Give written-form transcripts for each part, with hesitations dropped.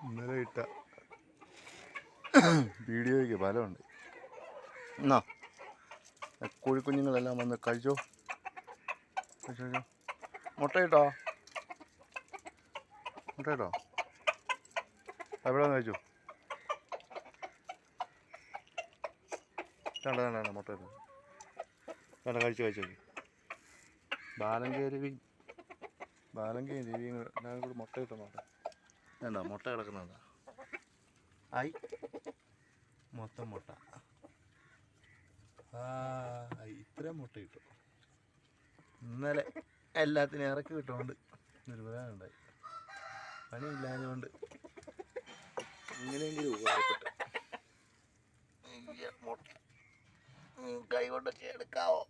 ഇന്നലെ ഇട്ട വീഡിയോയ്ക്ക് ഫലമുണ്ട്. എന്നാ കോഴിക്കുഞ്ഞുങ്ങളെല്ലാം വന്ന് കഴിച്ചോ. മുട്ടയിട്ടോ എവിടെ കഴിച്ചു? വേണ്ട മുട്ട ഇട്ടോ. വേണ്ട കഴിച്ചു. ബാലങ്കയും രവിയും എല്ലാവരും കൂടി മുട്ട കിട്ടുന്നുണ്ട്. വേണ്ട മുട്ട കിടക്കുന്നുണ്ടോ? ആയി മൊത്തം മുട്ട. ഇത്രയും മുട്ട കിട്ടും. ഇന്നലെ എല്ലാത്തിനും ഇറക്കി കിട്ടുകൊണ്ട് ഒരു പ്രധാനമുണ്ടായി. പണിയില്ലാഞ്ഞുകൊണ്ട് ഇങ്ങനെയെങ്കിലും ഉപകാരപ്പെട്ടു. മുട്ട കൈ കൊണ്ടൊക്കെ എടുക്കാവോ?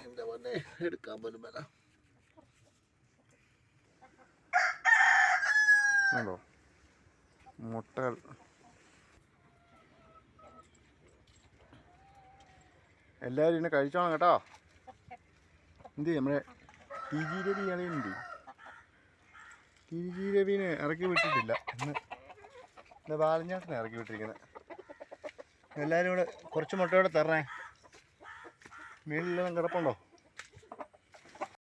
എന്താ പറഞ്ഞേ, എടുക്കാൻ പോലും വേണം. ോ മുട്ടകൾ എല്ലാവരും ഇന്നെ കഴിച്ചോണം കേട്ടോ. എന്ത് നമ്മുടെ ടി ജി രവി കളിയുണ്ട്. ടി ജി രവിനെ ഇറക്കി വിട്ടിട്ടില്ല. ഇന്ന് ബാലഞ്ഞാട്ടിനെ ഇറക്കി വിട്ടിരിക്കുന്നത്. എല്ലാവരും കൂടെ കുറച്ച് മുട്ടയോടെ തരണേ. മീനിലെല്ലാം കിടപ്പുണ്ടോ?